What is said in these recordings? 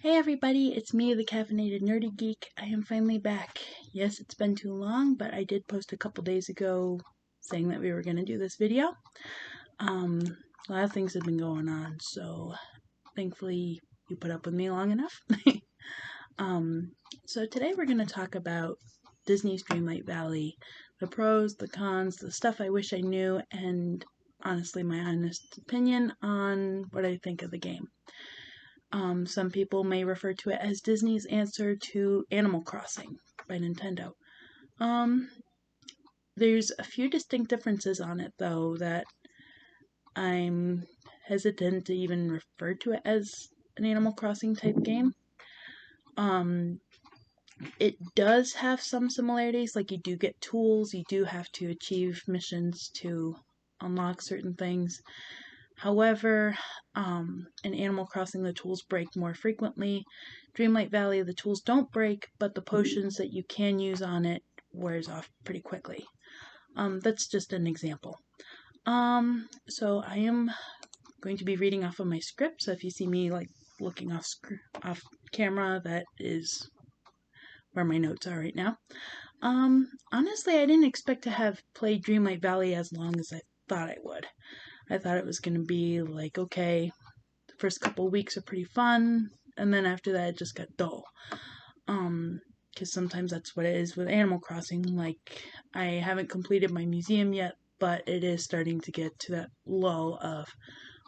Hey everybody, it's me, the Caffeinated Nerdy Geek. I am finally back. Yes, it's been too long, but I did post a couple days ago saying that we were going to do this video. A lot of things have been going on, so thankfully you put up with me long enough. So today we're going to talk about Disney's Dreamlight Valley, the pros, the cons, the stuff I wish I knew, and honestly my honest opinion on what I think of the game. Some people may refer to it as Disney's answer to Animal Crossing by Nintendo. There's a few distinct differences on it, though, that I'm hesitant to even refer to it as an Animal Crossing type game. It does have some similarities, like you do get tools, you do have to achieve missions to unlock certain things. However, in Animal Crossing, the tools break more frequently. Dreamlight Valley, the tools don't break, but the potions that you can use on it wears off pretty quickly. That's just an example. So I am going to be reading off of my script, so if you see me like looking off camera, that is where my notes are right now. Honestly, I didn't expect to have played Dreamlight Valley as long as I thought I would. I thought it was going to be like, okay, the first couple weeks are pretty fun, and then after that it just got dull. Because sometimes that's what it is with Animal Crossing. Like, I haven't completed my museum yet, but it is starting to get to that lull of,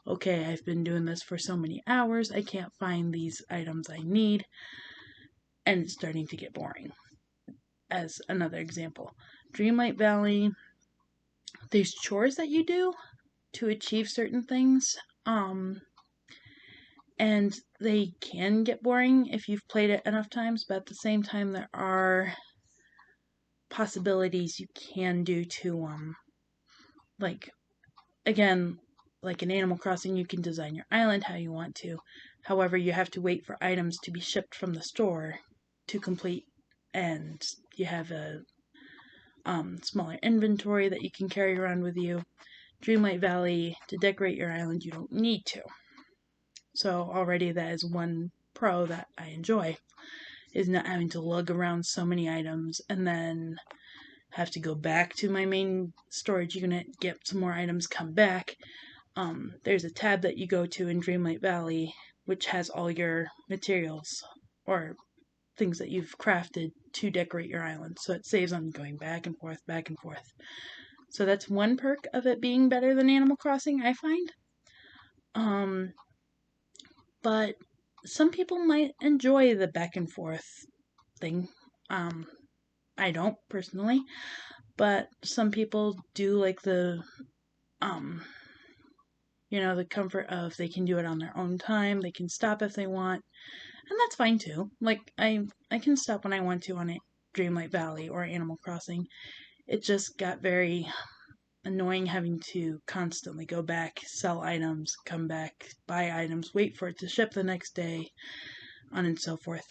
okay, I've been doing this for so many hours, I can't find these items I need, and it's starting to get boring. As another example, Dreamlight Valley, there's chores that you do to achieve certain things, and they can get boring if you've played it enough times, but at the same time there are possibilities you can do to like, again, like in Animal Crossing, you can design your island how you want to. However, you have to wait for items to be shipped from the store to complete, and you have a smaller inventory that you can carry around with you. Dreamlight Valley, to decorate your island, you don't need to. So already that is one pro that I enjoy, is not having to lug around so many items and then have to go back to my main storage unit, get some more items, come back. There's a tab that you go to in Dreamlight Valley which has all your materials or things that you've crafted to decorate your island, so it saves on going back and forth, back and forth. So that's one perk of it being better than Animal Crossing, I find. But some people might enjoy the back and forth thing. I don't personally, but some people do like the the comfort of they can do it on their own time, they can stop if they want, and that's fine too. Like, I can stop when I want to on Dreamlight Valley or Animal Crossing. It just got very annoying having to constantly go back, sell items, come back, buy items, wait for it to ship the next day, on and so forth.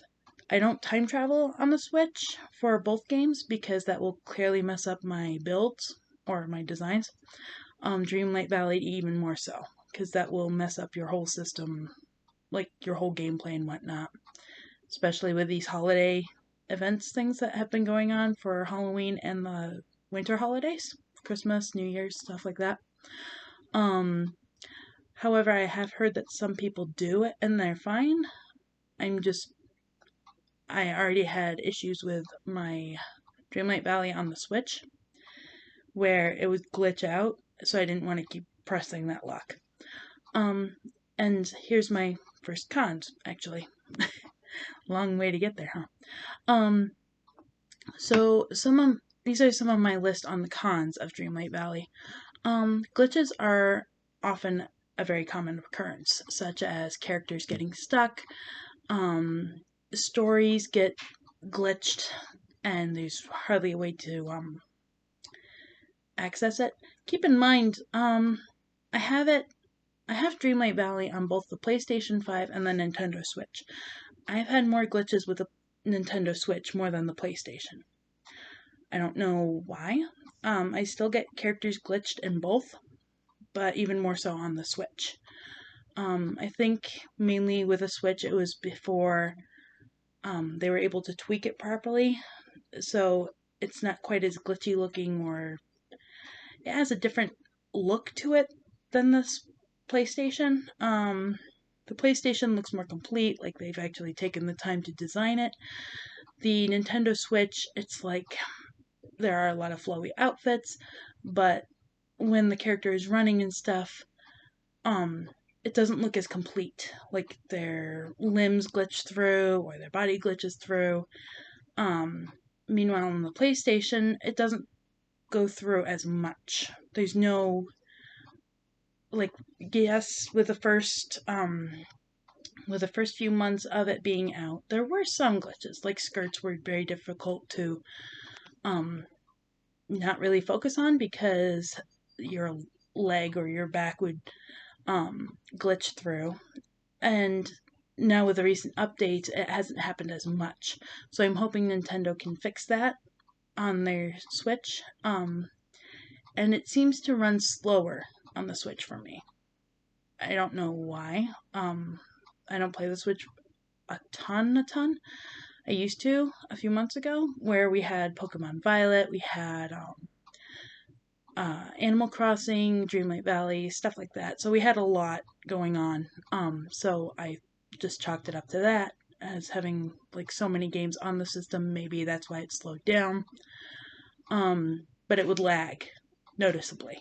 I don't time travel on the Switch for both games because that will clearly mess up my builds or my designs. Dreamlight Valley even more so, because that will mess up your whole system, like your whole gameplay and whatnot, especially with these holiday events things that have been going on for Halloween and the winter holidays, Christmas, New Year's, stuff like that. However, I have heard that some people do it and they're fine. I already had issues with my Dreamlight Valley on the Switch where it would glitch out, so I didn't want to keep pressing that lock. And here's my first cons, actually. Long way to get there, huh? So these are some of my list on the cons of Dreamlight Valley. Glitches are often a very common occurrence, such as characters getting stuck, stories get glitched, and there's hardly a way to access it. Keep in mind, I have Dreamlight Valley on both the PlayStation 5 and the Nintendo Switch. I've had more glitches with the Nintendo Switch more than the PlayStation. I don't know why. I still get characters glitched in both, but even more so on the Switch. I think mainly with a Switch, it was before they were able to tweak it properly. So it's not quite as glitchy looking, or it has a different look to it than this PlayStation. The PlayStation looks more complete, like they've actually taken the time to design it. The Nintendo Switch, it's like there are a lot of flowy outfits, but when the character is running and stuff, it doesn't look as complete. Like their limbs glitch through or their body glitches through. Meanwhile, on the PlayStation, it doesn't go through as much. There's no, like, yes, with the first few months of it being out, there were some glitches. Like skirts were very difficult to not really focus on because your leg or your back would glitch through. And now with the recent updates, it hasn't happened as much. So I'm hoping Nintendo can fix that on their Switch. And it seems to run slower on the Switch for me. I don't know why. I don't play the Switch a ton. I used to a few months ago, where we had Pokemon Violet, we had Animal Crossing, Dreamlight Valley, stuff like that. So we had a lot going on. So I just chalked it up to that as having like so many games on the system. Maybe that's why it slowed down. But it would lag noticeably.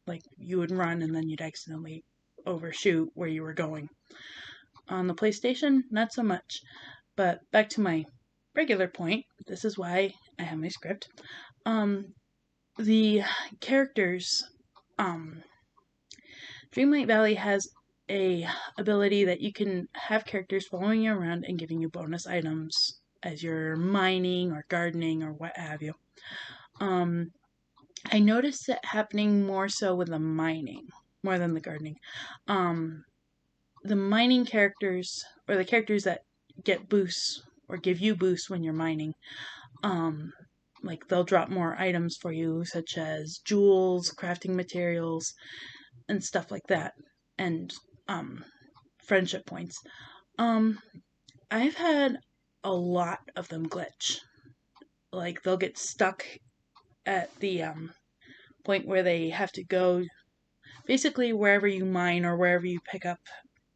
Like you would run and then you'd accidentally overshoot where you were going. On the PlayStation, not so much. But back to my regular point, this is why I have my script. The characters, Dreamlight Valley has a ability that you can have characters following you around and giving you bonus items as you're mining or gardening or what have you. I noticed it happening more so with the mining, more than the gardening. The mining characters, or the characters that get boosts or give you boosts when you're mining, like they'll drop more items for you, such as jewels, crafting materials, and stuff like that, and friendship points. I've had a lot of them glitch. Like they'll get stuck at the point where they have to go, basically wherever you mine or wherever you pick up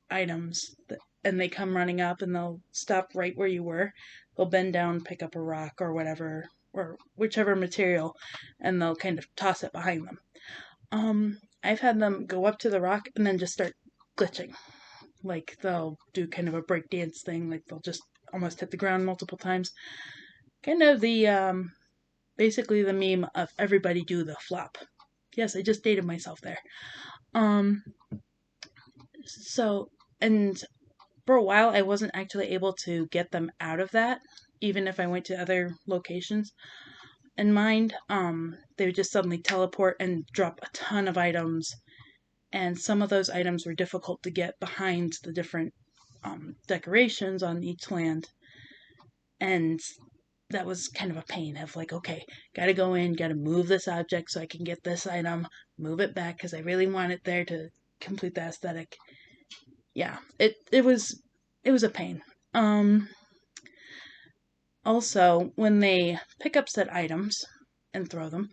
items, and they come running up and they'll stop right where you were. They'll bend down, pick up a rock or whatever, or whichever material, and they'll kind of toss it behind them. I've had them go up to the rock and then just start glitching. Like they'll do kind of a breakdance thing, like they'll just almost hit the ground multiple times. Kind of the basically the meme of everybody do the flop. Yes, I just dated myself there. So, and for a while I wasn't actually able to get them out of that, even if I went to other locations and mined. They would just suddenly teleport and drop a ton of items, and some of those items were difficult to get behind the different decorations on each land, and that was kind of a pain of like, okay, gotta go in, gotta move this object so I can get this item, move it back because I really want it there to complete the aesthetic. Yeah, it was a pain. Also, when they pick up said items and throw them,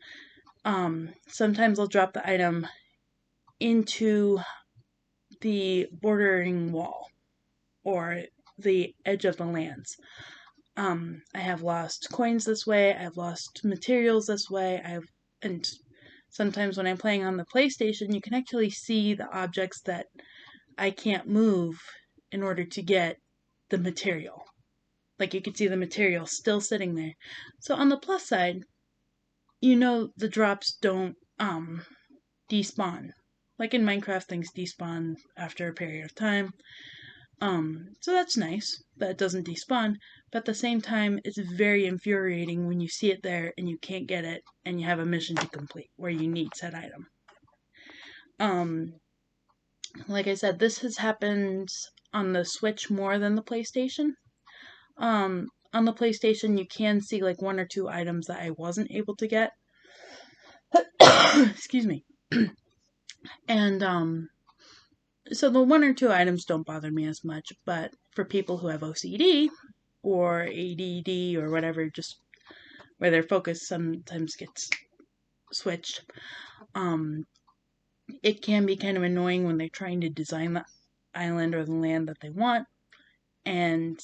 sometimes they'll drop the item into the bordering wall or the edge of the lands. I have lost coins this way. I've lost materials this way. And sometimes when I'm playing on the PlayStation, you can actually see the objects that I can't move in order to get the material. Like you can see the material still sitting there. So on the plus side, the drops don't despawn. Like in Minecraft, things despawn after a period of time. So that's nice that it doesn't despawn, but at the same time, it's very infuriating when you see it there and you can't get it and you have a mission to complete where you need said item. Like I said, this has happened on the Switch more than the PlayStation. On the PlayStation, you can see like one or two items that I wasn't able to get. Excuse me. And So the 1 or 2 items don't bother me as much, but for people who have OCD or ADD or whatever, just where their focus sometimes gets switched, it can be kind of annoying when they're trying to design the island or the land that they want, and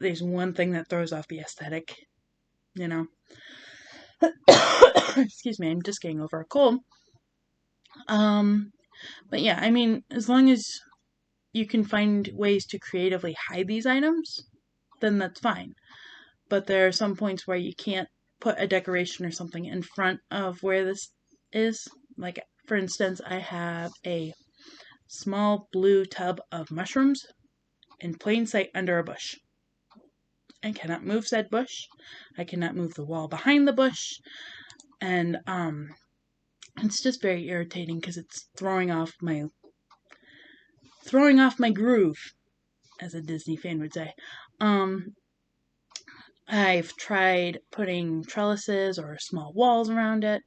there's one thing that throws off the aesthetic, you know. Excuse me, I'm just getting over a cold. But yeah, I mean, as long as you can find ways to creatively hide these items, then that's fine. But there are some points where you can't put a decoration or something in front of where this is. Like, for instance, I have a small blue tub of mushrooms in plain sight under a bush. I cannot move said bush. I cannot move the wall behind the bush. And it's just very irritating because it's throwing off my groove, as a Disney fan would say. I've tried putting trellises or small walls around it,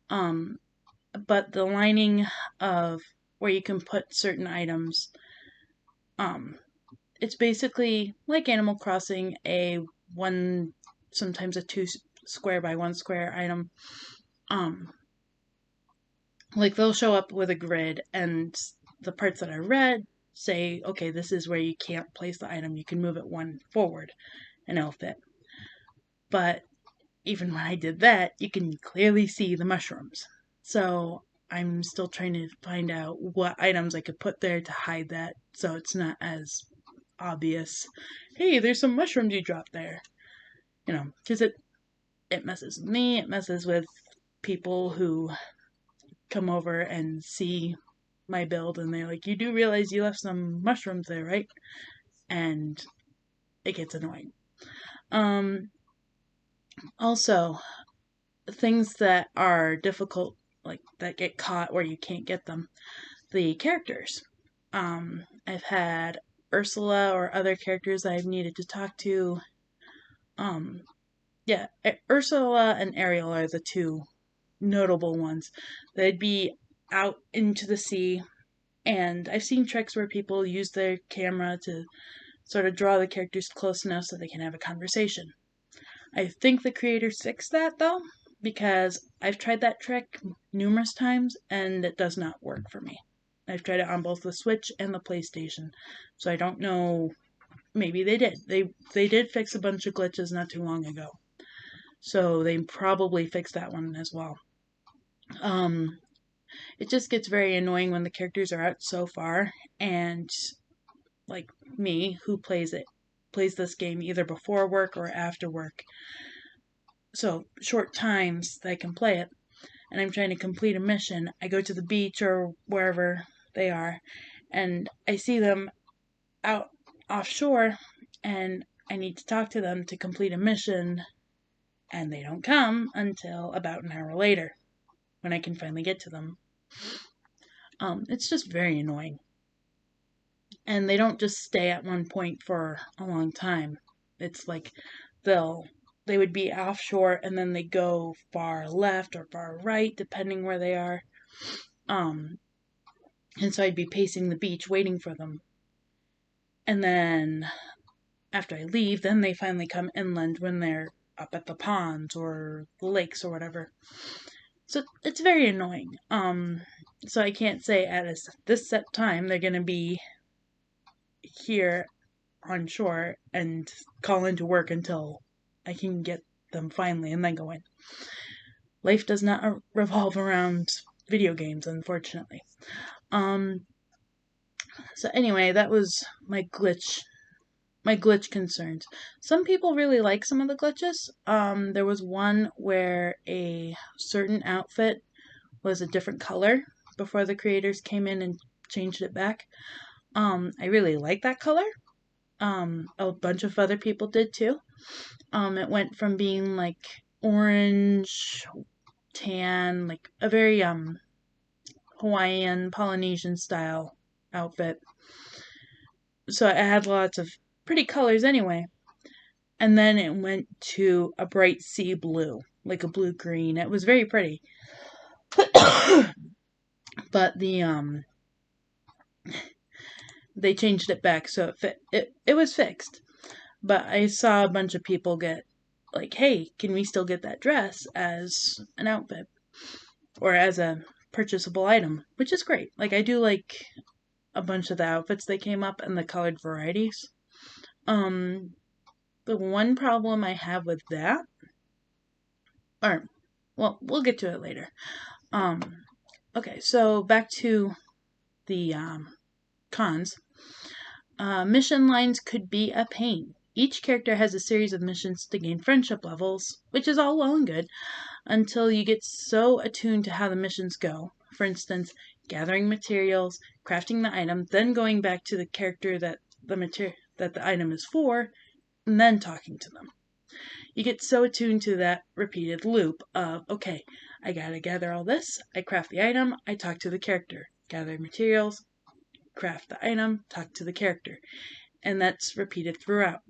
but the lining of where you can put certain items, it's basically like Animal Crossing, sometimes a 2 square by 1 square item. Like they'll show up with a grid, and the parts that are red say, okay, this is where you can't place the item. You can move it 1 forward, and it'll fit. But even when I did that, you can clearly see the mushrooms. So I'm still trying to find out what items I could put there to hide that, so it's not as obvious. Hey, there's some mushrooms you dropped there. You know, because it messes with me, it messes with people who come over and see my build, and they're like, you do realize you left some mushrooms there, right? And it gets annoying. Also, things that are difficult, like that get caught where you can't get them, the characters. I've had Ursula or other characters I've needed to talk to. Yeah, Ursula and Ariel are the 2 notable ones. They'd be out into the sea, and I've seen tricks where people use their camera to sort of draw the characters close enough so they can have a conversation. I think the creators fixed that, though, because I've tried that trick numerous times and it does not work for me. I've tried it on both the Switch and the PlayStation, so I don't know. Maybe they did. They did fix a bunch of glitches not too long ago, so they probably fixed that one as well. It just gets very annoying when the characters are out so far, and like me, who plays this game either before work or after work, so short times that I can play it, and I'm trying to complete a mission. I go to the beach or wherever they are, and I see them out offshore, and I need to talk to them to complete a mission, and they don't come until about an hour later when I can finally get to them. It's just very annoying. And they don't just stay at one point for a long time. It's like they would be offshore and then they go far left or far right, depending where they are. And so I'd be pacing the beach waiting for them. And then after I leave, then they finally come inland when they're up at the ponds or the lakes or whatever. So it's very annoying. So I can't say at this set time they're going to be here on shore and call into work until I can get them finally and then go in. Life does not revolve around video games, unfortunately. So anyway, that was my glitch concerns. Some people really like some of the glitches. There was one where a certain outfit was a different color before the creators came in and changed it back. I really like that color. A bunch of other people did too. It went from being like orange, tan, like a very Hawaiian, Polynesian style outfit. So it had lots of pretty colors anyway. And then it went to a bright sea blue, like a blue-green. It was very pretty. But they changed it back so it was fixed. But I saw a bunch of people get like, hey, can we still get that dress as an outfit or as a purchasable item, which is great. Like, I do like a bunch of the outfits they came up and the colored varieties. The one problem I have with that, or, well, we'll get to it later. Okay, so back to the cons. Mission lines could be a pain. Each character has a series of missions to gain friendship levels, which is all well and good, until you get so attuned to how the missions go. For instance, gathering materials, crafting the item, then going back to the character that the item is for, and then talking to them. You get so attuned to that repeated loop of, okay, I gotta gather all this, I craft the item, I talk to the character, gather materials, craft the item, talk to the character. And that's repeated throughout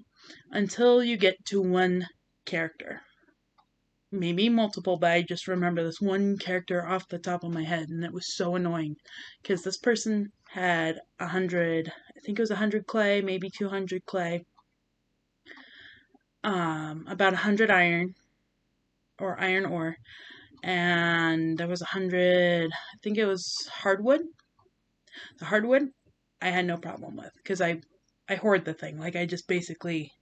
until you get to one character. Maybe multiple, but I just remember this one character off the top of my head, and it was so annoying because this person had 100, I think it was 100 clay, maybe 200 clay, about 100 iron or iron ore, and there was 100, I think it was hardwood. The hardwood I had no problem with because I hoard the thing. Like, I just basically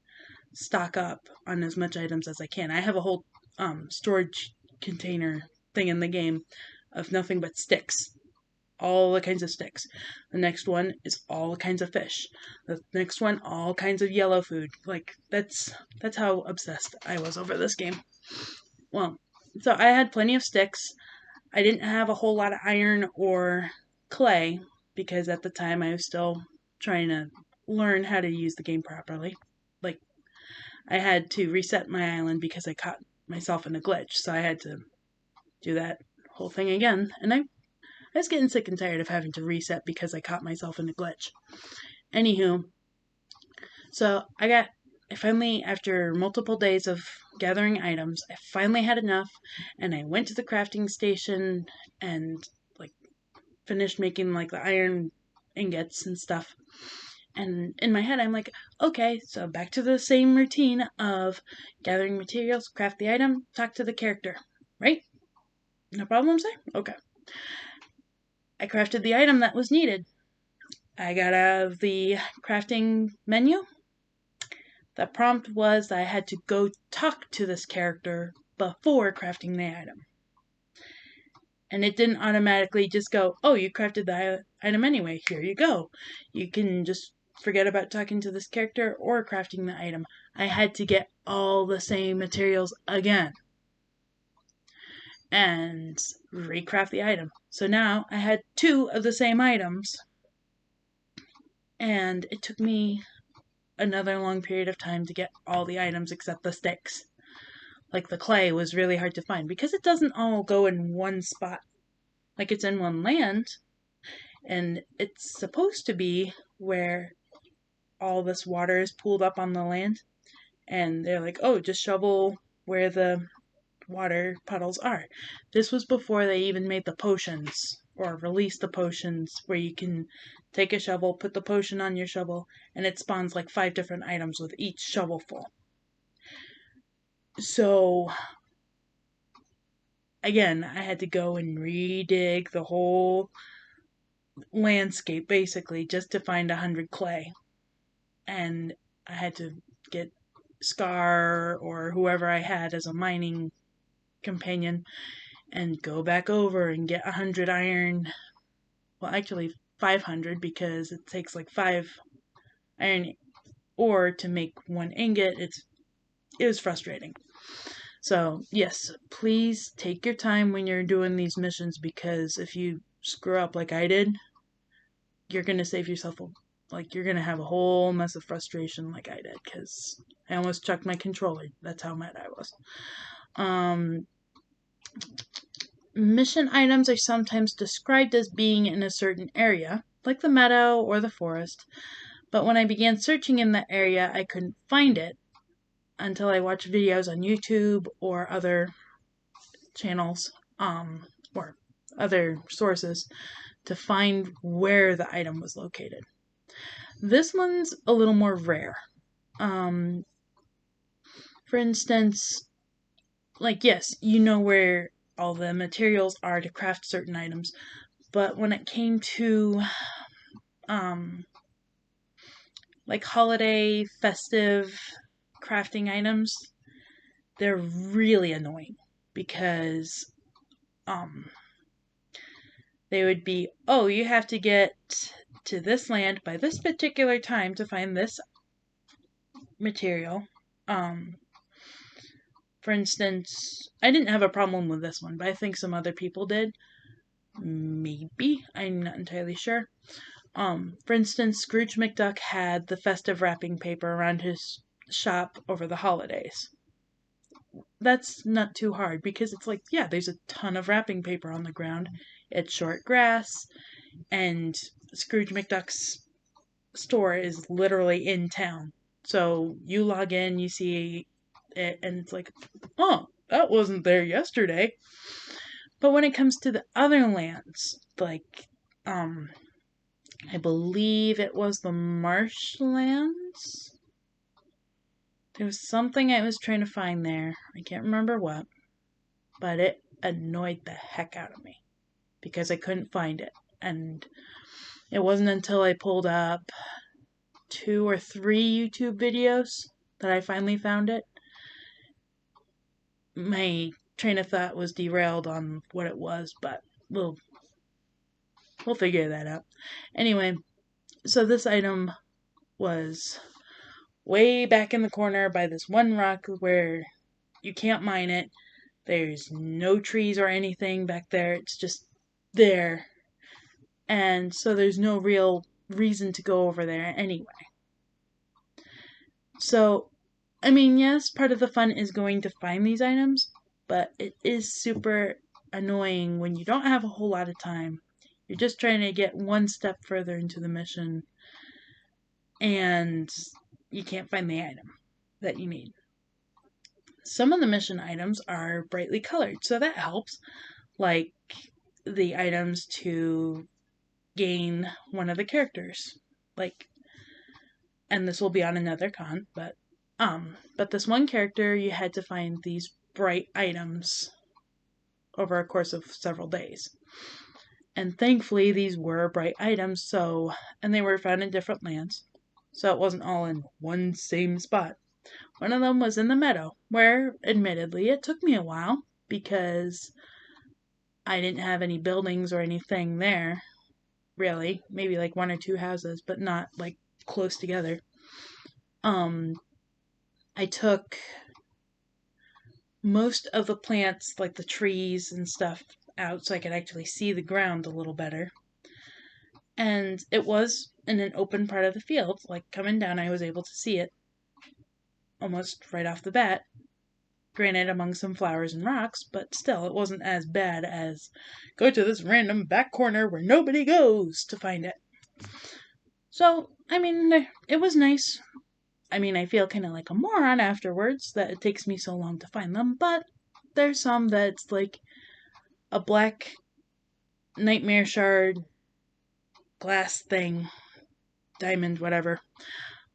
stock up on as much items as I can. I have a whole storage container thing in the game of nothing but sticks. All the kinds of sticks. The next one is all kinds of fish. The next one, all kinds of yellow food. Like, that's how obsessed I was over this game. Well, so I had plenty of sticks. I didn't have a whole lot of iron or clay because at the time I was still trying to learn how to use the game properly. Like, I had to reset my island because I caught myself in a glitch, so I had to do that whole thing again. And I was getting sick and tired of having to reset because I caught myself in a glitch. Anywho, so I finally, after multiple days of gathering items, I finally had enough, and I went to the crafting station and like finished making like the iron ingots and stuff. And in my head, I'm like, okay, so back to the same routine of gathering materials, craft the item, talk to the character, right? No problem, sir? Okay. I crafted the item that was needed. I got out of the crafting menu. The prompt was that I had to go talk to this character before crafting the item. And it didn't automatically just go, oh, you crafted the item anyway, here you go. You can just forget about talking to this character or crafting the item. I had to get all the same materials again and recraft the item. So now I had 2 of the same items, and it took me another long period of time to get all the items except the sticks. Like, the clay was really hard to find because it doesn't all go in one spot. Like, it's in one land, and it's supposed to be where all this water is pooled up on the land, and they're like, oh, just shovel where the water puddles are. This was before they even made the potions or released the potions where you can take a shovel, put the potion on your shovel, and it spawns like 5 different items with each shovelful. So again, I had to go and redig the whole landscape basically just to find 100 clay. And I had to get Scar or whoever I had as a mining companion and go back over and get 100 iron. Well, actually 500 because it takes like 5 iron ore to make 1 ingot. It was frustrating. So, yes, please take your time when you're doing these missions because if you screw up like I did, you're going to save yourself you're going to have a whole mess of frustration like I did because I almost chucked my controller. That's how mad I was. Mission items are sometimes described as being in a certain area, like the meadow or the forest, but when I began searching in that area, I couldn't find it until I watched videos on YouTube or other channels, or other sources to find where the item was located. This one's a little more rare. For instance, like, yes, you know where all the materials are to craft certain items, but when it came to like holiday festive crafting items, they're really annoying because they would be, oh, you have to get to this land by this particular time to find this material. For instance, I didn't have a problem with this one, but I think some other people did. Maybe. I'm not entirely sure. For instance, Scrooge McDuck had the festive wrapping paper around his shop over the holidays. That's not too hard because it's like, yeah, there's a ton of wrapping paper on the ground. It's short grass, and Scrooge McDuck's store is literally in town. So you log in, you see it, and it's like, oh, that wasn't there yesterday. But when it comes to the other lands, like, I believe it was the marshlands. There was something I was trying to find there. I can't remember what, but it annoyed the heck out of me because I couldn't find it. And it wasn't until I pulled up 2 or 3 YouTube videos that I finally found it. My train of thought was derailed on what it was, but we'll figure that out. Anyway, so this item was way back in the corner by this one rock where you can't mine it. There's no trees or anything back there. It's just there. And so there's no real reason to go over there anyway. So, I mean, yes, part of the fun is going to find these items, but it is super annoying when you don't have a whole lot of time. You're just trying to get one step further into the mission, and you can't find the item that you need. Some of the mission items are brightly colored, so that helps, like the items to gain one of the characters. Like, and this will be on another con, but this one character, you had to find these bright items over a course of several days. And thankfully, these were bright items, and they were found in different lands, so it wasn't all in one same spot. One of them was in the meadow, where, admittedly, it took me a while, because I didn't have any buildings or anything there, really. Maybe like 1 or 2 houses, but not, like, close together. I took most of the plants, like the trees and stuff, out so I could actually see the ground a little better. And it was in an open part of the field, like coming down, I was able to see it almost right off the bat. Granted, among some flowers and rocks, but still, it wasn't as bad as go to this random back corner where nobody goes to find it. So, I mean, it was nice. I mean, I feel kind of like a moron afterwards that it takes me so long to find them, but there's some that's like a black nightmare shard glass thing, diamond, whatever,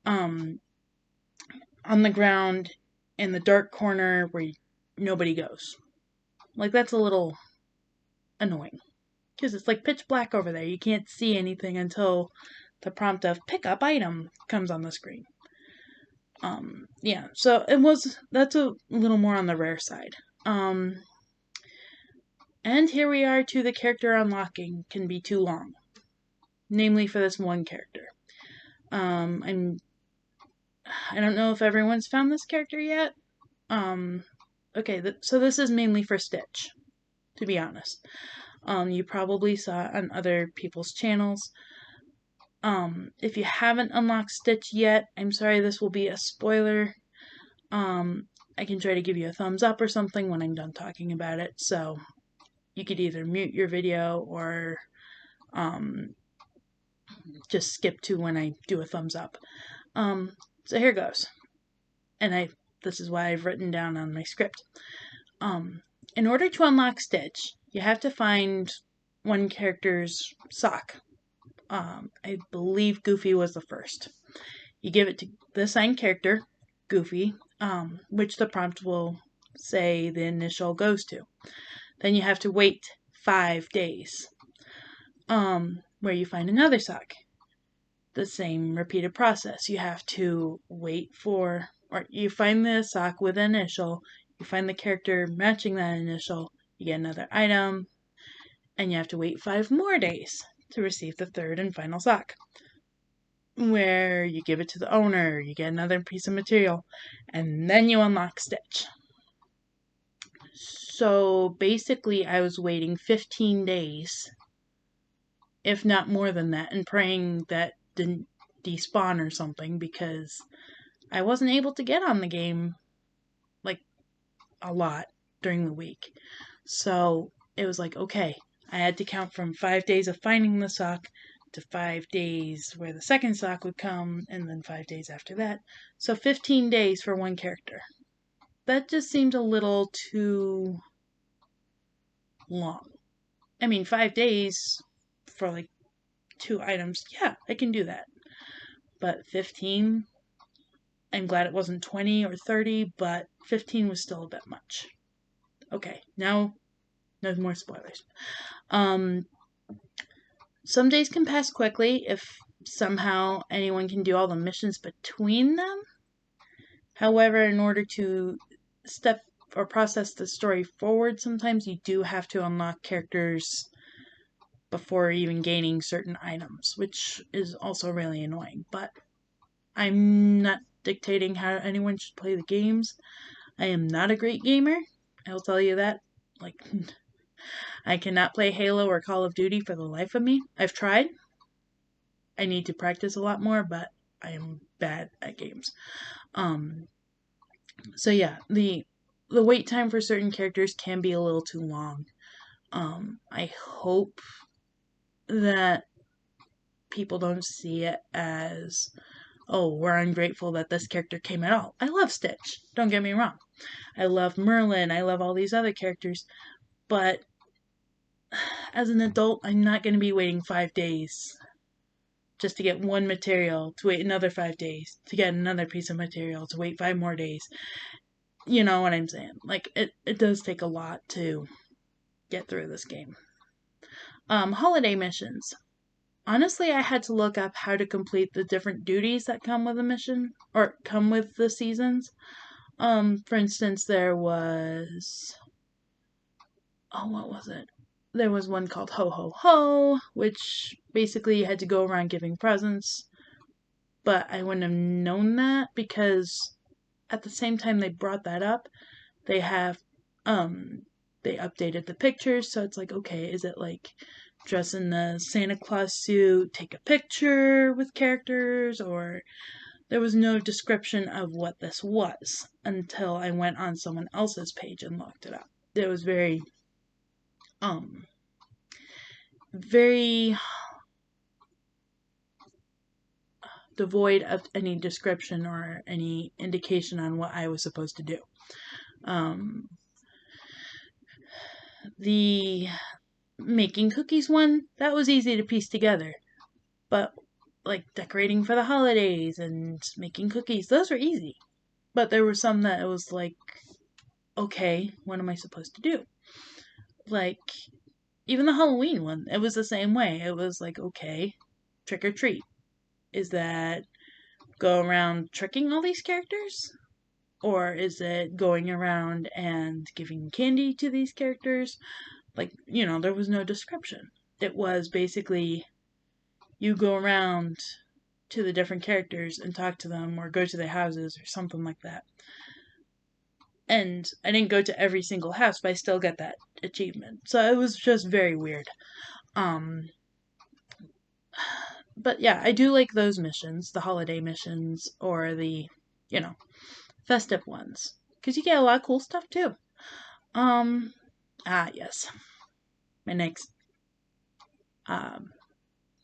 on the ground in the dark corner where nobody goes. Like, that's a little annoying because it's like pitch black over there. You can't see anything until the prompt of pick up item comes on the screen. Yeah, so that's a little more on the rare side. And here we are to the character unlocking can be too long. Namely for this one character. I don't know if everyone's found this character yet. Okay, so this is mainly for Stitch, to be honest. You probably saw it on other people's channels. If you haven't unlocked Stitch yet, I'm sorry this will be a spoiler. I can try to give you a thumbs up or something when I'm done talking about it, so you could either mute your video or just skip to when I do a thumbs up. So here goes. And this is why I've written down on my script. In order to unlock Stitch, you have to find one character's sock I believe Goofy was the first. You give it to the assigned character, Goofy, which the prompt will say the initial goes to. Then you have to wait 5 days, where you find another sock. The same repeated process. You have to wait for, or you find the sock with an initial, you find the character matching that initial, you get another item, and you have to wait 5 more days to receive the third and final sock, where you give it to the owner, you get another piece of material, and then you unlock Stitch. So basically, I was waiting 15 days, if not more than that, and praying that didn't despawn or something, because I wasn't able to get on the game like a lot during the week. So it was like, okay, I had to count from 5 days of finding the sock to 5 days where the second sock would come, and then 5 days after that. So 15 days for one character. That just seemed a little too long. I mean, 5 days for like 2 items, yeah, I can do that. But 15, I'm glad it wasn't 20 or 30, but 15 was still a bit much. Okay, now no more spoilers. Some days can pass quickly if somehow anyone can do all the missions between them. However, in order to step or process the story forward, sometimes you do have to unlock characters before even gaining certain items, which is also really annoying. But I'm not dictating how anyone should play the games. I am not a great gamer. I'll tell you that. Like, I cannot play Halo or Call of Duty for the life of me. I've tried. I need to practice a lot more, but I am bad at games. So yeah, the wait time for certain characters can be a little too long. I hope that people don't see it as, oh, we're ungrateful that this character came at all. I love Stitch, don't get me wrong. I love Merlin, I love all these other characters, but as an adult, I'm not going to be waiting 5 days just to get one material, to wait another 5 days, to get another piece of material, to wait 5 more days. You know what I'm saying? Like, it does take a lot to get through this game. Holiday missions. Honestly, I had to look up how to complete the different duties that come with a mission, or come with the seasons. For instance, there was, oh, what was it? There was one called Ho Ho Ho, which basically you had to go around giving presents. But I wouldn't have known that because at the same time they brought that up, they have, they updated the pictures. So it's like, okay, is it like dress in the Santa Claus suit, take a picture with characters, or there was no description of what this was until I went on someone else's page and looked it up. It was very devoid of any description or any indication on what I was supposed to do. The making cookies one, that was easy to piece together. But like decorating for the holidays and making cookies, those were easy. But there were some that it was like, okay, what am I supposed to do? Like, even the Halloween one, it was the same way. It was like, okay, trick or treat. Is that go around tricking all these characters? Or is it going around and giving candy to these characters? Like, there was no description. It was basically you go around to the different characters and talk to them or go to their houses or something like that. And I didn't go to every single house, but I still got that achievement. So it was just very weird. But yeah, I do like those missions, the holiday missions or the, festive ones. Because you get a lot of cool stuff too. Yes. My next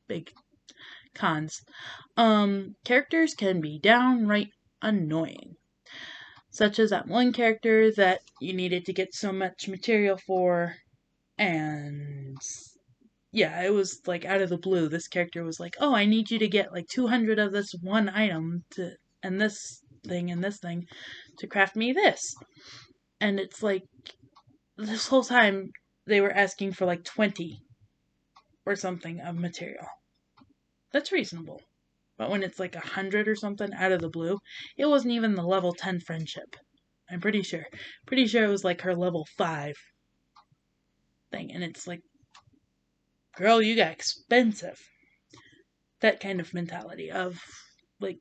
big cons. Characters can be downright annoying. Such as that one character that you needed to get so much material for, and yeah, it was like out of the blue. This character was like, "Oh, I need you to get like 200 of this one item to and this thing to craft me this." And it's like this whole time they were asking for like 20 or something of material. That's reasonable. But when it's like 100 or something out of the blue, it wasn't even the level 10 friendship. I'm pretty sure. Pretty sure it was like her level 5 thing. And it's like, girl, you got expensive. That kind of mentality of like,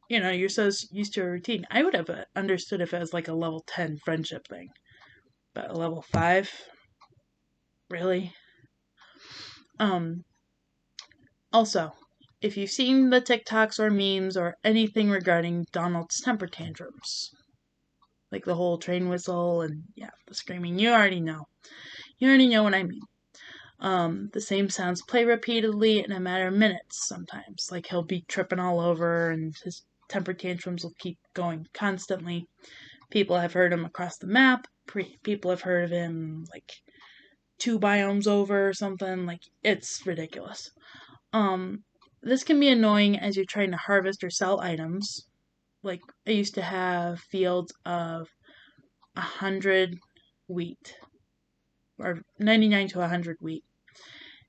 you're so used to a routine. I would have understood if it was like a level 10 friendship thing. But a level 5? Really? Um, Also, if you've seen the TikToks or memes or anything regarding Donald's temper tantrums, like the whole train whistle and yeah, the screaming, you already know. You already know what I mean. The same sounds play repeatedly in a matter of minutes sometimes. Like he'll be tripping all over and his temper tantrums will keep going constantly. People have heard him across the map. People have heard of him like 2 biomes over or something. Like it's ridiculous. Um, this can be annoying as you're trying to harvest or sell items. Like I used to have fields of 100 wheat or 99 to 100 wheat.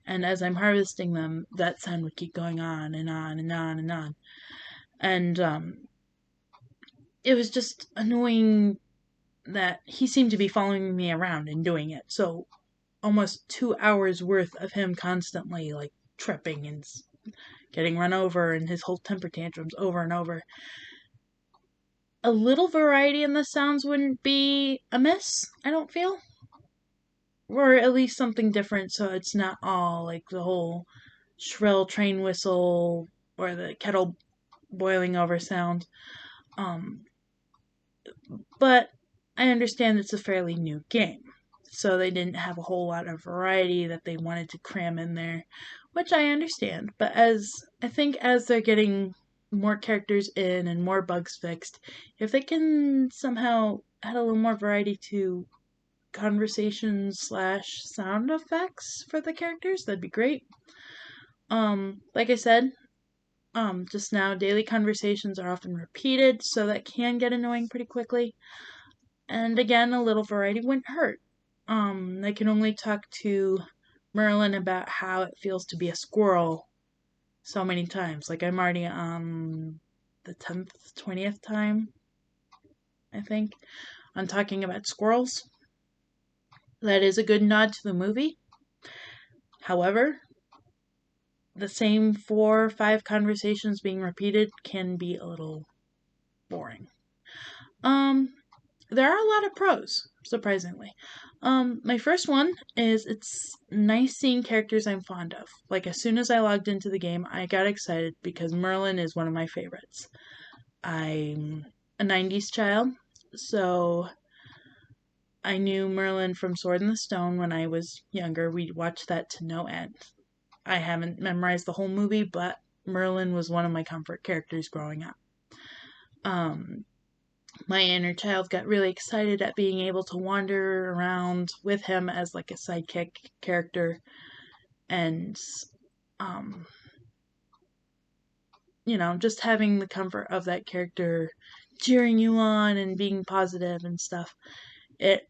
And as I'm harvesting them, that sound would keep going on and on and on and on. And it was just annoying that he seemed to be following me around and doing it. So almost 2 hours worth of him constantly like tripping and getting run over and his whole temper tantrums over and over. A little variety in the sounds wouldn't be amiss, I don't feel. Or at least something different so it's not all like the whole shrill train whistle or the kettle boiling over sound. Um, but I understand it's a fairly new game, so they didn't have a whole lot of variety that they wanted to cram in there, which I understand. But as they're getting more characters in and more bugs fixed, if they can somehow add a little more variety to conversations slash sound effects for the characters, that'd be great. Like I said, just now, daily conversations are often repeated, so that can get annoying pretty quickly. And again, a little variety wouldn't hurt. I can only talk to Merlin about how it feels to be a squirrel so many times. Like I'm already on the 10th, 20th time, I think, on talking about squirrels. That is a good nod to the movie. However, the same 4 or 5 conversations being repeated can be a little boring. There are a lot of pros, surprisingly. My first one is it's nice seeing characters I'm fond of. Like as soon as I logged into the game, I got excited because Merlin is one of my favorites. I'm a 90s child, so I knew Merlin from Sword in the Stone when I was younger. We watched that to no end. I haven't memorized the whole movie, but Merlin was one of my comfort characters growing up. My inner child got really excited at being able to wander around with him as like a sidekick character and um just having the comfort of that character cheering you on and being positive and stuff. It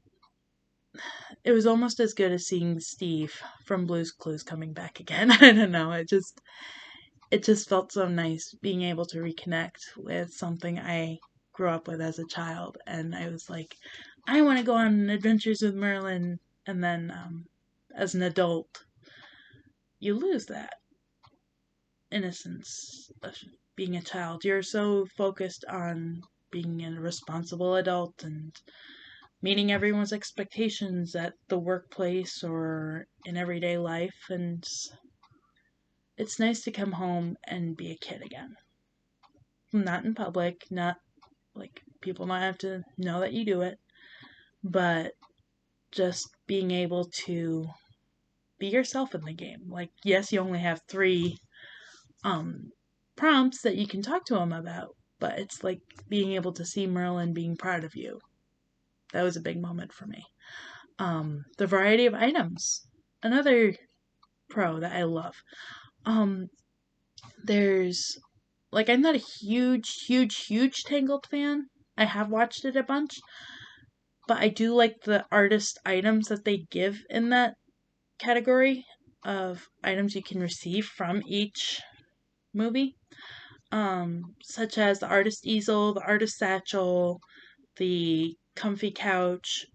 it was almost as good as seeing Steve from Blue's Clues coming back again. I don't know, it just felt so nice being able to reconnect with something I grew up with as a child. And I was like, I want to go on adventures with Merlin. And then as an adult, you lose that innocence of being a child. You're so focused on being a responsible adult and meeting everyone's expectations at the workplace or in everyday life. And it's nice to come home and be a kid again. Not in public, not like people might have to know that you do it, but just being able to be yourself in the game. Like, yes, you only have 3 prompts that you can talk to him about, but it's like being able to see Merlin being proud of you. That was a big moment for me. The variety of items. Another Pro that I love. There's like, I'm not a huge Tangled fan. I have watched it a bunch, but I do like the artist items that they give in that category of items you can receive from each movie. Such as the artist easel, the artist satchel, the comfy couch.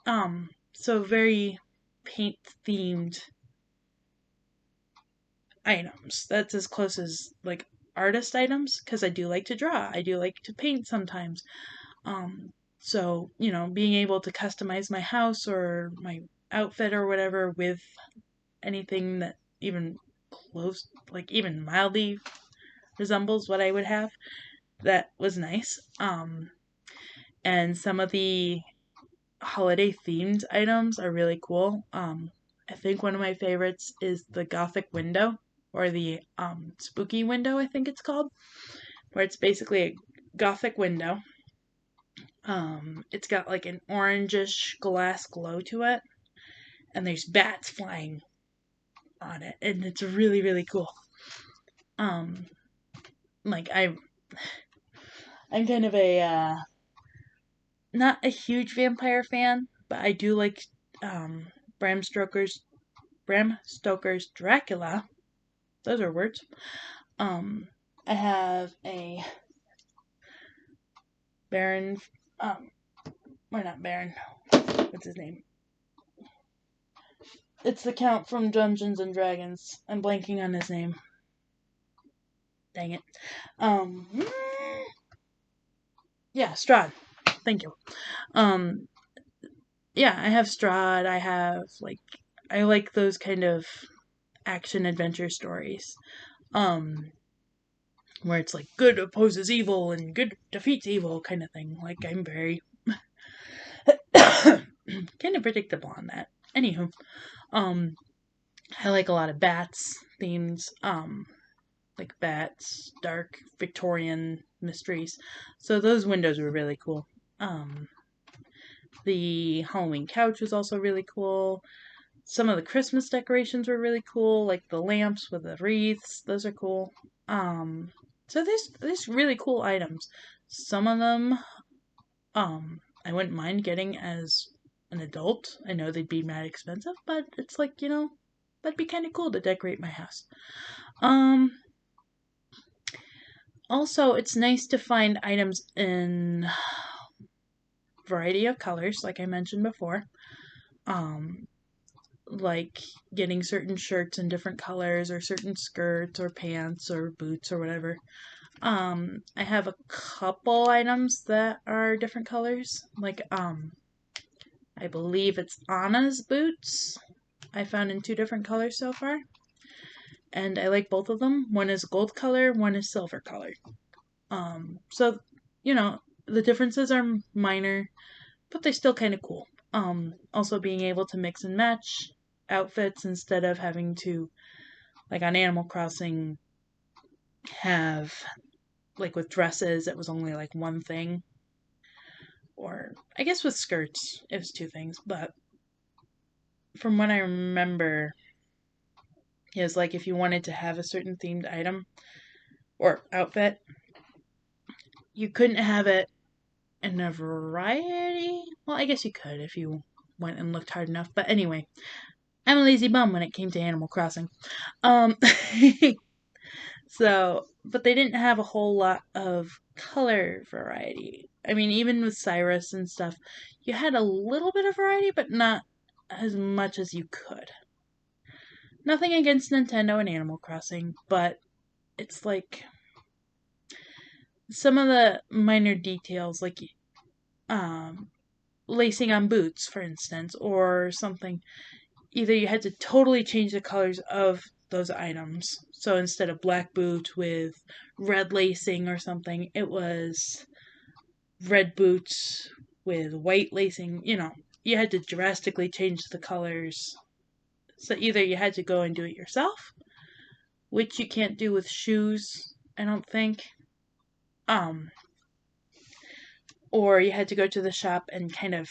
So very paint themed items. That's as close as like artist items, because I do like to draw. I do like to paint sometimes. So, being able to customize my house or my outfit or whatever with anything that even close, like even mildly resembles what I would have, that was nice. And some of the holiday themed items are really cool. I think one of my favorites is the Gothic window, or the spooky window, I think it's called, where it's basically a Gothic window. It's got like an orangish glass glow to it, and there's bats flying on it, and it's really, really cool. Like I'm kind of a not a huge vampire fan, but I do like Bram Stoker's Dracula. Those are words. I have a Baron, or not Baron. What's his name? It's the Count from Dungeons and Dragons. I'm blanking on his name. Dang it. Yeah, Strahd. Thank you. Yeah, I have Strahd. I like those kind of action adventure stories. Where it's like good opposes evil and good defeats evil kind of thing. Like, I'm very kind of predictable on that. Anywho, I like a lot of bats themes, like bats, dark Victorian mysteries. So those windows were really cool. The Halloween couch was also really cool. Some of the Christmas decorations were really cool, like the lamps with the wreaths. Those are cool. So there's really cool items. Some of them, I wouldn't mind getting as an adult. I know they'd be mad expensive, but it's like, that'd be kind of cool to decorate my house. Also, it's nice to find items in variety of colors, like I mentioned before. Like getting certain shirts in different colors, or certain skirts or pants or boots or whatever. I have a couple items that are different colors. Like, I believe it's Anna's boots. I found in 2 different colors so far. And I like both of them. One is gold color, one is silver color. So, the differences are minor, but they're still kind of cool. Also being able to mix and match outfits instead of having to, like on Animal Crossing, have, like with dresses, it was only like one thing. Or, I guess with skirts, it was 2 things. But from what I remember, it was like if you wanted to have a certain themed item or outfit, you couldn't have it in a variety. Well, I guess you could if you went and looked hard enough. But anyway, I'm a lazy bum when it came to Animal Crossing. So, but they didn't have a whole lot of color variety. I mean, even with Cyrus and stuff, you had a little bit of variety, but not as much as you could. Nothing against Nintendo and Animal Crossing, but it's like some of the minor details, like lacing on boots, for instance, or something. Either you had to totally change the colors of those items. So instead of black boot with red lacing or something, it was red boots with white lacing. You had to drastically change the colors. So either you had to go and do it yourself, which you can't do with shoes, I don't think. Or you had to go to the shop and kind of,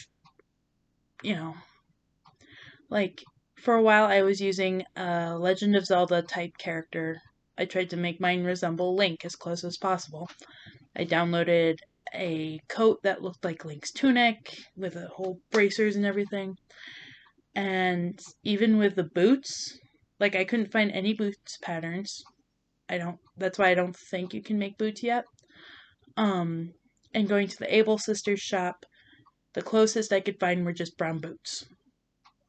like For a while, I was using a Legend of Zelda type character. I tried to make mine resemble Link as close as possible. I downloaded a coat that looked like Link's tunic with a whole bracers and everything. And even with the boots, like I couldn't find any boots patterns. That's why I don't think you can make boots yet. And going to the Able Sisters shop, the closest I could find were just brown boots.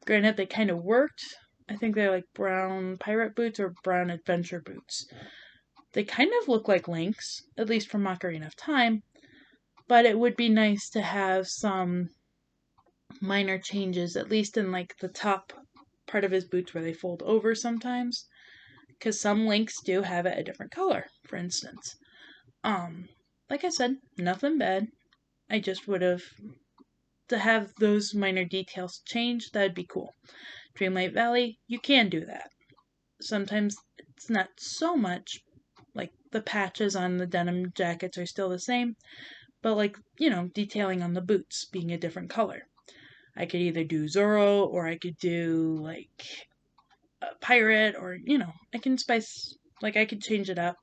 Granted, they kind of worked. I think they're like brown pirate boots or brown adventure boots. They kind of look like Link's, at least from Ocarina of Time, but it would be nice to have some minor changes, at least in like the top part of his boots where they fold over sometimes, because some Links do have it a different color, for instance. Like I said, nothing bad. I just would have to have those minor details changed. That'd be cool. Dreamlight Valley, you can do that. Sometimes it's not so much, like the patches on the denim jackets are still the same, but like, detailing on the boots being a different color. I could either do Zoro or I could do like a pirate or, I can I could change it up,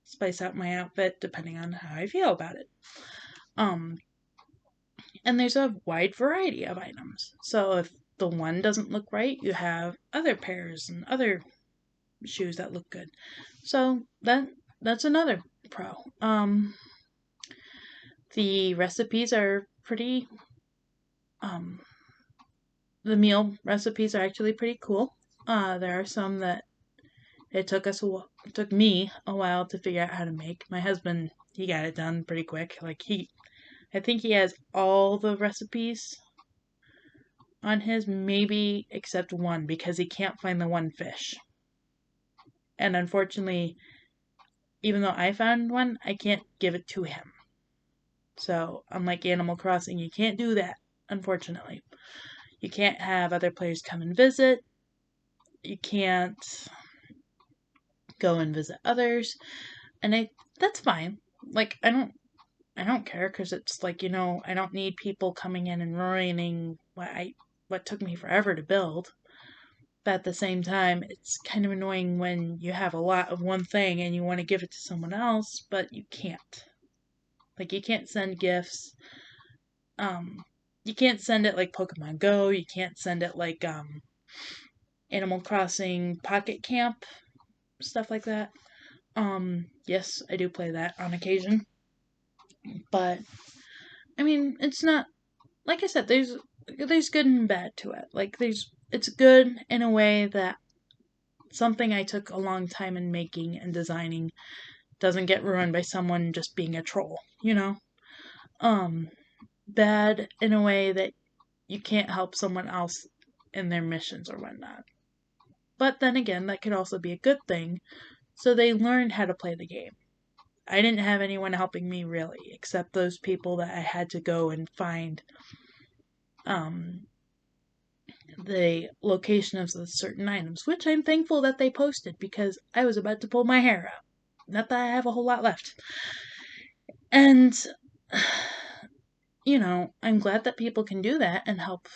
spice out my outfit depending on how I feel about it. And there's a wide variety of items. So if the one doesn't look right, you have other pairs and other shoes that look good. So that's another pro. The recipes are pretty the meal recipes are actually pretty cool. There are some that it took me a while to figure out how to make. My husband, he got it done pretty quick. I think he has all the recipes on his, maybe except one, because he can't find the one fish. And unfortunately, even though I found one, I can't give it to him. So, unlike Animal Crossing, you can't do that, unfortunately. You can't have other players come and visit. You can't go and visit others. And that's fine. Like, I don't care, because it's like, I don't need people coming in and ruining what took me forever to build. But at the same time, it's kind of annoying when you have a lot of one thing and you want to give it to someone else, but you can't. Like, you can't send gifts. You can't send it like Pokemon Go. You can't send it like Animal Crossing Pocket Camp, stuff like that. Yes, I do play that on occasion. But I mean, it's not, like I said, there's good and bad to it. Like it's good in a way that something I took a long time in making and designing doesn't get ruined by someone just being a troll, Bad in a way that you can't help someone else in their missions or whatnot. But then again, that could also be a good thing, so they learned how to play the game. I didn't have anyone helping me really, except those people that I had to go and find the location of the certain items, which I'm thankful that they posted, because I was about to pull my hair out. Not that I have a whole lot left. And, I'm glad that people can do that and help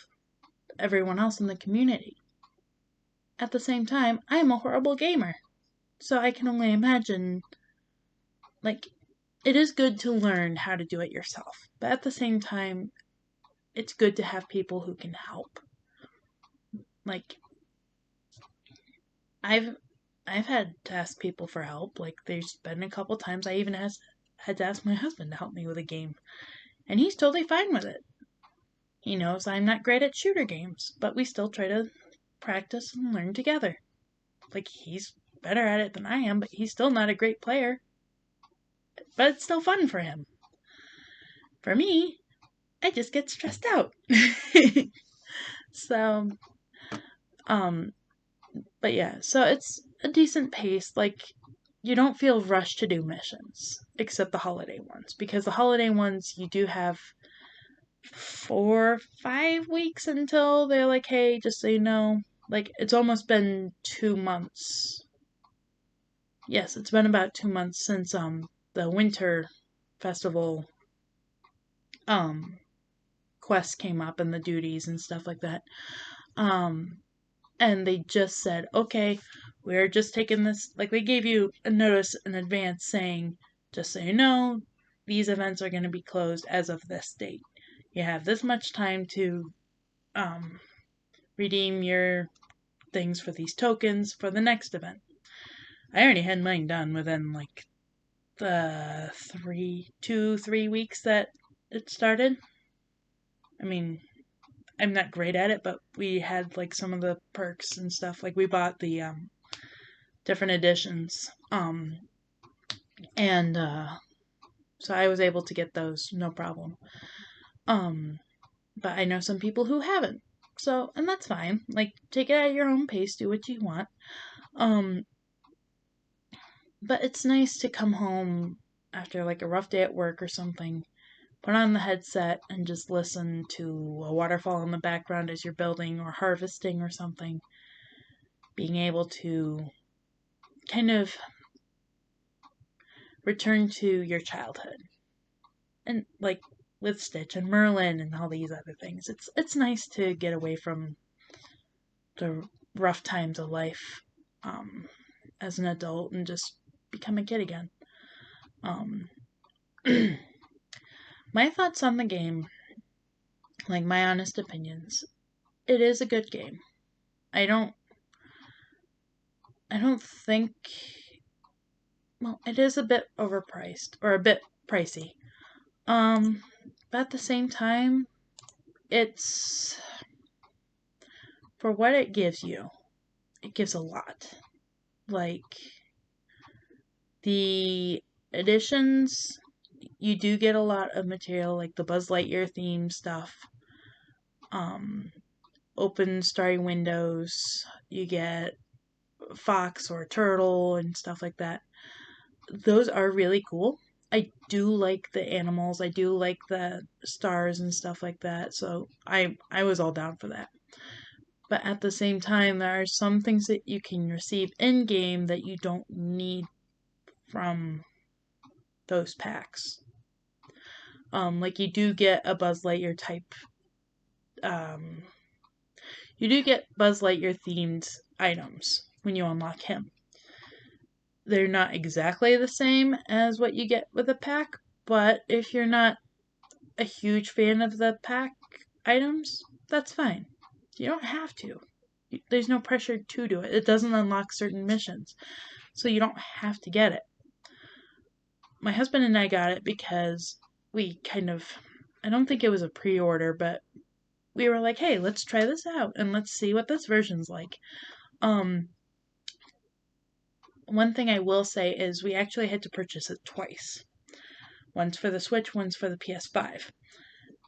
everyone else in the community. At the same time, I am a horrible gamer. So I can only imagine, like, it is good to learn how to do it yourself. But at the same time, it's good to have people who can help. Like, I've had to ask people for help. Like, there's been a couple times I even had to ask my husband to help me with a game. And he's totally fine with it. He knows I'm not great at shooter games, but we still try to practice and learn together. Like, he's better at it than I am, but he's still not a great player. But it's still fun for him. For me, I just get stressed out. So, but yeah, so it's a decent pace. Like, you don't feel rushed to do missions, except the holiday ones, because the holiday ones, you do have 4-5 weeks until they're like, hey, just so you know, like, it's almost been 2 months. Yes, it's been about 2 months since the winter festival quest came up and the duties and stuff like that. and they just said, okay, we're just taking this, like they gave you a notice in advance saying, just so you know, these events are going to be closed as of this date. You have this much time to redeem your things for these tokens for the next event. I already had mine done within like the 3 weeks that it started. I mean, I'm not great at it, but we had like some of the perks and stuff. Like we bought the different editions, and so I was able to get those no problem. But I know some people who haven't, so and that's fine. Like take it at your own pace, do what you want. Um, but it's nice to come home after like a rough day at work or something, put on the headset and just listen to a waterfall in the background as you're building or harvesting or something. Being able to kind of return to your childhood. And like with Stitch and Merlin and all these other things. It's nice to get away from the rough times of life as an adult and just become a kid again. Um, my thoughts on the game, like my honest opinions, it is a good game. I don't think, well, it is a bit overpriced or a bit pricey. But at the same time, it's for what it gives you. It gives a lot. Like the editions, you do get a lot of material, like the Buzz Lightyear theme stuff. Open starry windows. You get fox or turtle and stuff like that. Those are really cool. I do like the animals. I do like the stars and stuff like that. So I was all down for that. But at the same time, there are some things that you can receive in game that you don't need from those packs. Like you do get a Buzz Lightyear type. You do get Buzz Lightyear themed items when you unlock him. They're not exactly the same as what you get with a pack, but if you're not a huge fan of the pack items, that's fine. You don't have to. There's no pressure to do it. It doesn't unlock certain missions, so you don't have to get it. My husband and I got it because we kind of, I don't think it was a pre-order, but we were like, hey, let's try this out and let's see what this version's like. One thing I will say is we actually had to purchase it twice. Once for the Switch, once for the PS5.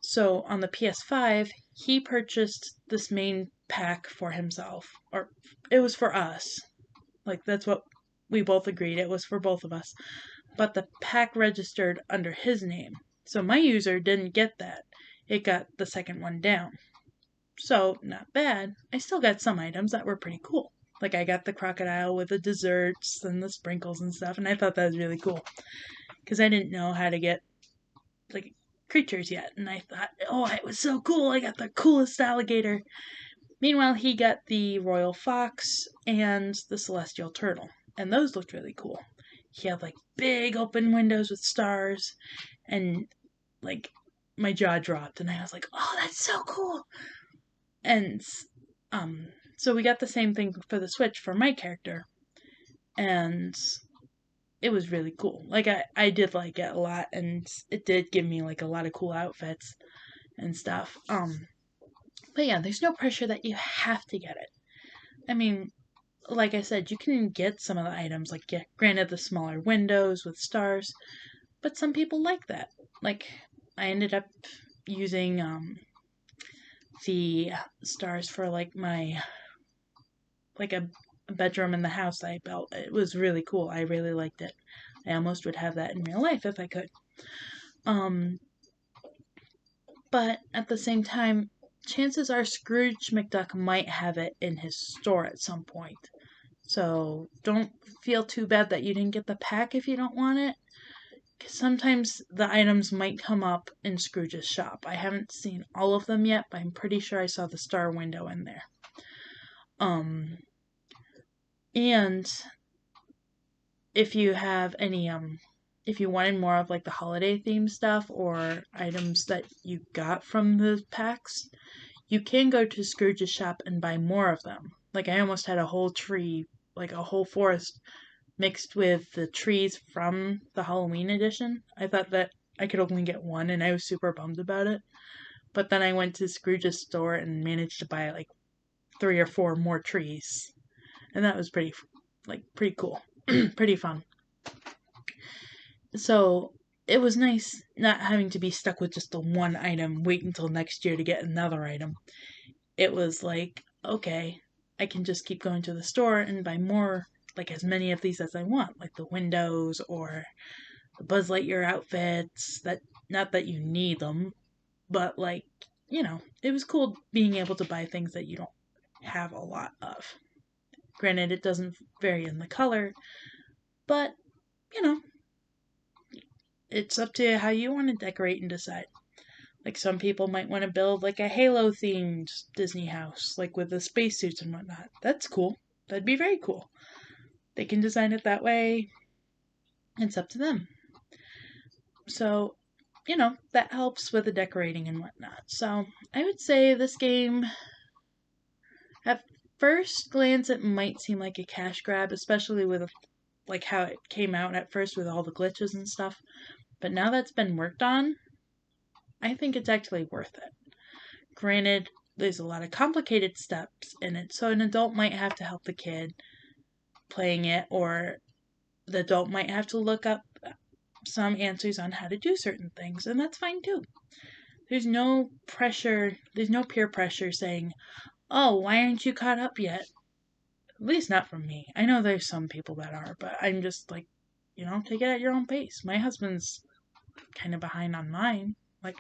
So on the PS5, he purchased this main pack for himself, or it was for us. Like that's what we both agreed, it was for both of us. But the pack registered under his name. So my user didn't get that. It got the second one down. So, not bad. I still got some items that were pretty cool. Like I got the crocodile with the desserts and the sprinkles and stuff, and I thought that was really cool. Because I didn't know how to get like creatures yet, and I thought, oh, it was so cool. I got the coolest alligator. Meanwhile, he got the royal fox and the celestial turtle, and those looked really cool. He had like big open windows with stars, and like my jaw dropped, and I was like, oh, that's so cool. And so we got the same thing for the Switch for my character, and it was really cool. Like I did like it a lot, and it did give me like a lot of cool outfits and stuff. But yeah, there's no pressure that you have to get it. I mean, like I said, you can get some of the items, like granted the smaller windows with stars, but some people like that. Like I ended up using the stars for like my like a bedroom in the house I built. It was really cool. I really liked it. I almost would have that in real life if I could. But at the same time, chances are Scrooge McDuck might have it in his store at some point. So don't feel too bad that you didn't get the pack if you don't want it. Because sometimes the items might come up in Scrooge's shop. I haven't seen all of them yet, but I'm pretty sure I saw the star window in there. Um, and if you have any, if you wanted more of like the holiday themed stuff or items that you got from the packs, you can go to Scrooge's shop and buy more of them. Like I almost had a whole tree, like a whole forest mixed with the trees from the Halloween edition. I thought that I could only get one and I was super bummed about it. But then I went to Scrooge's store and managed to buy like 3 or 4 more trees. And that was pretty cool. Pretty fun. So it was nice not having to be stuck with just the one item, wait until next year to get another item. It was like, okay, I can just keep going to the store and buy more, like as many of these as I want, like the windows or the Buzz Lightyear outfits. That not that you need them, but like, it was cool being able to buy things that you don't have a lot of. Granted, it doesn't vary in the color, but you know, it's up to how you want to decorate and decide. Like some people might want to build like a Halo themed Disney house, like with the spacesuits and whatnot. That's cool. That'd be very cool. They can design it that way. It's up to them. So, that helps with the decorating and whatnot. So, I would say this game, at first glance, it might seem like a cash grab, especially with like how it came out at first with all the glitches and stuff. But now that's been worked on, I think it's actually worth it. Granted, there's a lot of complicated steps in it, so an adult might have to help the kid playing it, or the adult might have to look up some answers on how to do certain things, and that's fine too. There's no pressure, there's no peer pressure saying, oh, why aren't you caught up yet? At least not from me. I know there's some people that are, but I'm just like, take it at your own pace. My husband's kind of behind on mine. Like,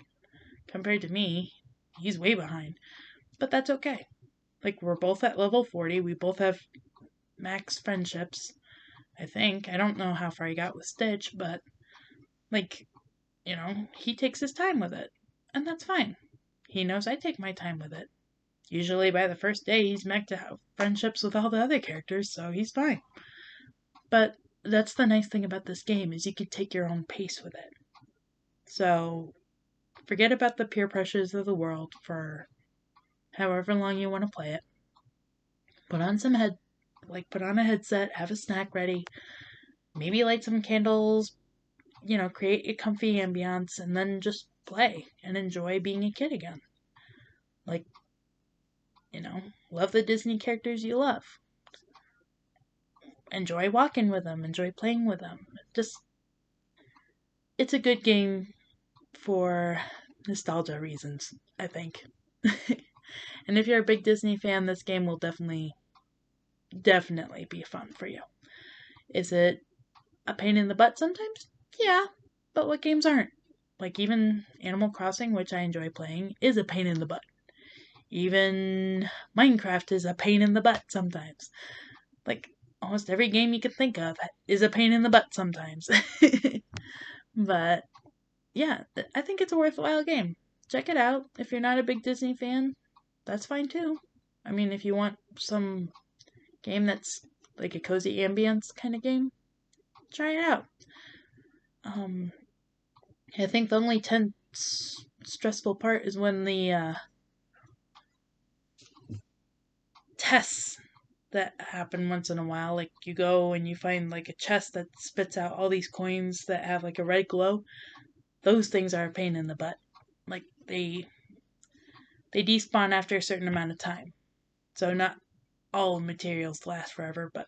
compared to me, he's way behind. But that's okay. Like, we're both at level 40. We both have max friendships, I think. I don't know how far he got with Stitch, but, like, he takes his time with it. And that's fine. He knows I take my time with it. Usually by the first day, he's meant to have friendships with all the other characters, so he's fine. But that's the nice thing about this game, is you can take your own pace with it. So forget about the peer pressures of the world for however long you want to play it. Put on put on a headset, have a snack ready, maybe light some candles, create a comfy ambiance, and then just play and enjoy being a kid again. Like, love the Disney characters you love. Enjoy walking with them, enjoy playing with them. It's a good game for nostalgia reasons, I think. And if you're a big Disney fan, this game will definitely be fun for you. Is it a pain in the butt sometimes? Yeah, but what games aren't? Like even Animal Crossing, which I enjoy playing, is a pain in the butt. Even Minecraft is a pain in the butt sometimes. Like almost every game you could think of is a pain in the butt sometimes. But yeah, I think it's a worthwhile game. Check it out. If you're not a big Disney fan, that's fine too. I mean, if you want some game that's like a cozy ambience kind of game, try it out. I think the only tense, stressful part is when the tests that happen once in a while. Like you go and you find like a chest that spits out all these coins that have like a red glow. Those things are a pain in the butt. Like they despawn after a certain amount of time. So not all materials last forever, but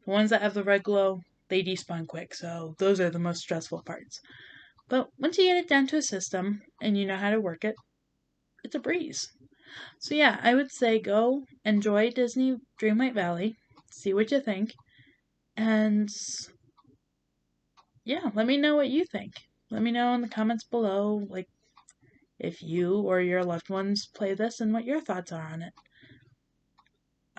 the ones that have the red glow, they despawn quick. So those are the most stressful parts. But once you get it down to a system and you know how to work it, it's a breeze. So yeah, I would say go enjoy Disney Dreamlight Valley, see what you think, and yeah, let me know what you think. Let me know in the comments below, like if you or your loved ones play this and what your thoughts are on it.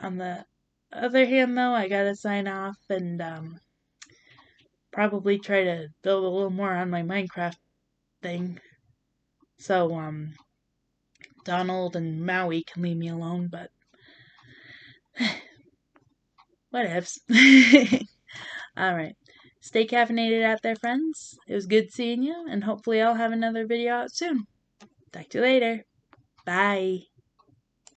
On the other hand, though, I gotta sign off and probably try to build a little more on my Minecraft thing. So Donald and Maui can leave me alone, but Whatevs. Alright. Stay caffeinated out there, friends. It was good seeing you, and hopefully I'll have another video out soon. Talk to you later. Bye.